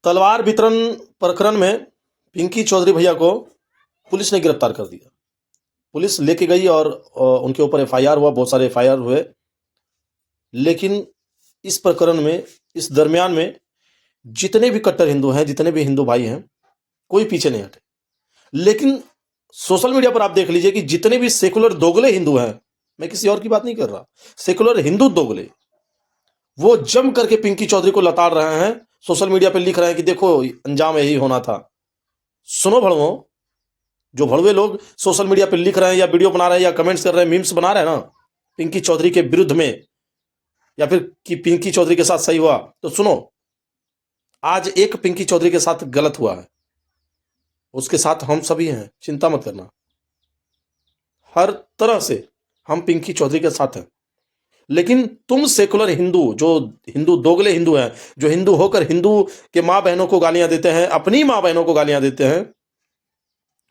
तलवार वितरण प्रकरण में पिंकी चौधरी भैया को पुलिस ने गिरफ्तार कर दिया। पुलिस लेके गई और उनके ऊपर एफआईआर हुआ, बहुत सारे एफआईआर हुए। लेकिन इस प्रकरण में, इस दरमियान में जितने भी कट्टर हिंदू हैं, जितने भी हिंदू भाई हैं, कोई पीछे नहीं हटे। लेकिन सोशल मीडिया पर आप देख लीजिए कि जितने भी सेकुलर दोगले हिंदू हैं, मैं किसी और की बात नहीं कर रहा, सेकुलर हिंदू दोगले, वो जम करके पिंकी चौधरी को लताड़ रहे हैं। सोशल मीडिया पे लिख रहे हैं कि देखो अंजाम यही होना था। सुनो भड़वो, जो भड़वे लोग सोशल मीडिया पे लिख रहे हैं या वीडियो बना रहे हैं या कमेंट्स कर रहे हैं, मीम्स बना रहे हैं ना पिंकी चौधरी के विरुद्ध में, या फिर कि पिंकी चौधरी के साथ सही हुआ, तो सुनो, आज एक पिंकी चौधरी के साथ गलत हुआ है, उसके साथ हम सभी हैं, चिंता मत करना। हर तरह से हम पिंकी चौधरी के साथ हैं। लेकिन तुम सेकुलर हिंदू, जो हिंदू दोगले हिंदू हैं, जो हिंदू होकर हिंदू के माँ बहनों को गालियां देते हैं, अपनी माँ बहनों को गालियां देते हैं,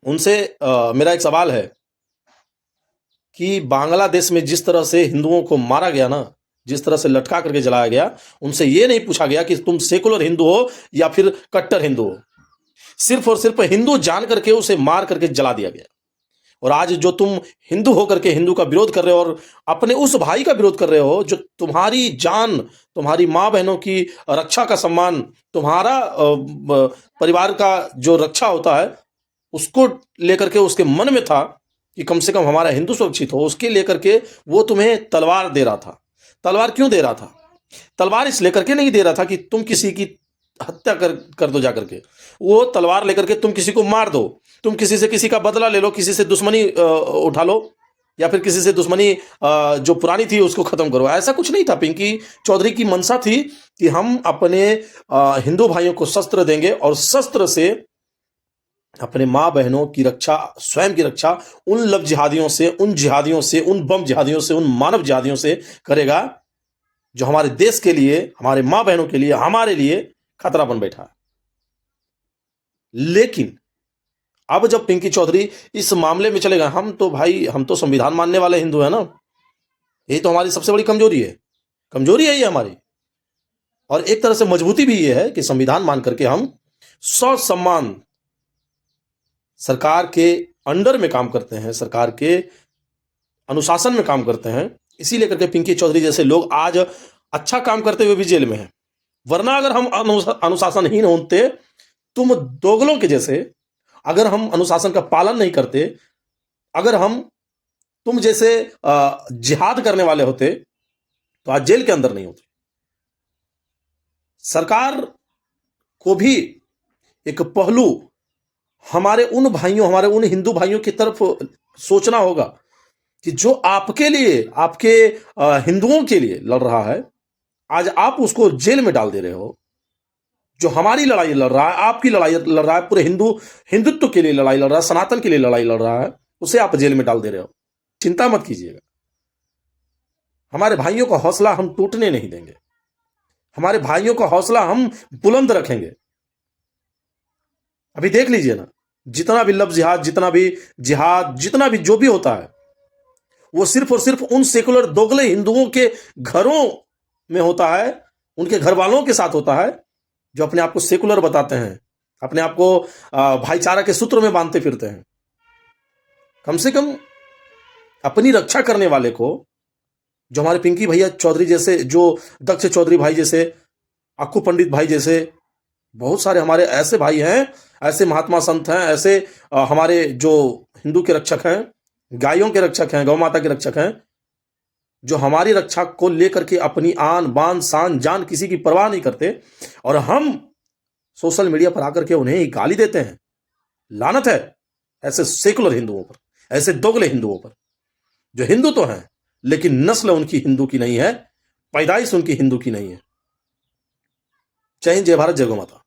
उनसे मेरा एक सवाल है कि बांग्लादेश में जिस तरह से हिंदुओं को मारा गया ना, जिस तरह से लटका करके जलाया गया, उनसे यह नहीं पूछा गया कि तुम सेकुलर हिंदू हो या फिर कट्टर हिंदू हो। सिर्फ और सिर्फ हिंदू जान करके उसे मार करके जला दिया गया। और आज जो तुम हिंदू होकर के हिंदू का विरोध कर रहे हो और अपने उस भाई का विरोध कर रहे हो जो तुम्हारी जान, तुम्हारी माँ बहनों की रक्षा का सम्मान, तुम्हारा परिवार का जो रक्षा होता है, उसको लेकर के उसके मन में था कि कम से कम हमारा हिंदू सुरक्षित हो, उसके लेकर के वो तुम्हें तलवार दे रहा था। तलवार क्यों दे रहा था? तलवार इस लेकर के नहीं दे रहा था कि तुम किसी की हत्या कर दो जाकर के। वो तलवार लेकर के तुम किसी को मार दो, तुम किसी से किसी का बदला ले लो, किसी से दुश्मनी उठा लो, या फिर किसी से दुश्मनी जो पुरानी थी उसको खत्म करो। ऐसा कुछ नहीं था। पिंकी चौधरी की मंशा थी कि हम अपने हिंदू भाइयों को शस्त्र देंगे और शस्त्र से अपने माँ बहनों की रक्षा, स्वयं की रक्षा उन लव जिहादियों से, उन जिहादियों से, उन बम जिहादियों से, उन मानव जिहादियों से करेगा जो हमारे देश के लिए, हमारे माँ बहनों के लिए, हमारे लिए खतरा बन बैठा है। लेकिन अब जब पिंकी चौधरी इस मामले में चले गए, हम तो भाई, हम तो संविधान मानने वाले हिंदू हैं ना, यही तो हमारी सबसे बड़ी कमजोरी है। कमजोरी है ये हमारी, और एक तरह से मजबूती भी ये है कि संविधान मान करके हम ससम्मान सरकार के अंडर में काम करते हैं, सरकार के अनुशासन में काम करते हैं। इसी लेकर के पिंकी चौधरी जैसे लोग आज अच्छा काम करते हुए भी जेल में हैं। वरना अगर हम अनुशासनहीन होते, तुम दोगलों के जैसे, अगर हम अनुशासन का पालन नहीं करते, अगर हम तुम जैसे जिहाद करने वाले होते, तो आज जेल के अंदर नहीं होते। सरकार को भी एक पहलू हमारे उन भाइयों, हमारे उन हिंदू भाइयों की तरफ सोचना होगा कि जो आपके लिए, आपके हिंदुओं के लिए लड़ रहा है, आज आप उसको जेल में डाल दे रहे हो। जो हमारी लड़ाई लड़ रहा है, आपकी लड़ाई लड़ रहा है, पूरे हिंदुत्व के लिए लड़ाई लड़ रहा है, सनातन के लिए लड़ाई लड़ रहा है, उसे आप जेल में डाल दे रहे हो। चिंता मत कीजिएगा, हमारे भाइयों का हौसला हम टूटने नहीं देंगे, हमारे भाइयों का हौसला हम बुलंद रखेंगे। अभी देख लीजिए ना, जितना भी लव जिहाद, जितना भी जिहाद, जितना भी जो भी होता है, वो सिर्फ और सिर्फ उन सेकुलर दोगले हिंदुओं के घरों में होता है, उनके घर वालों के साथ होता है, जो अपने आप को सेकुलर बताते हैं, अपने आप को भाईचारा के सूत्र में बांधते फिरते हैं। कम से कम अपनी रक्षा करने वाले को, जो हमारे पिंकी भैया चौधरी जैसे, जो दक्ष चौधरी भाई जैसे, अक्कू पंडित भाई जैसे, बहुत सारे हमारे ऐसे भाई हैं, ऐसे महात्मा संत हैं, ऐसे हमारे जो हिंदू के रक्षक हैं, गायों के रक्षक हैं, गौ माता के रक्षक हैं, जो हमारी रक्षा को लेकर के अपनी आन बान शान जान किसी की परवाह नहीं करते, और हम सोशल मीडिया पर आकर के उन्हें ही गाली देते हैं। लानत है ऐसे सेकुलर हिंदुओं पर, ऐसे दोगले हिंदुओं पर, जो हिंदू तो हैं लेकिन नस्ल उनकी हिंदू की नहीं है, पैदाइश उनकी हिंदू की नहीं है। जय हिंद, जय भारत, जय गौ माता।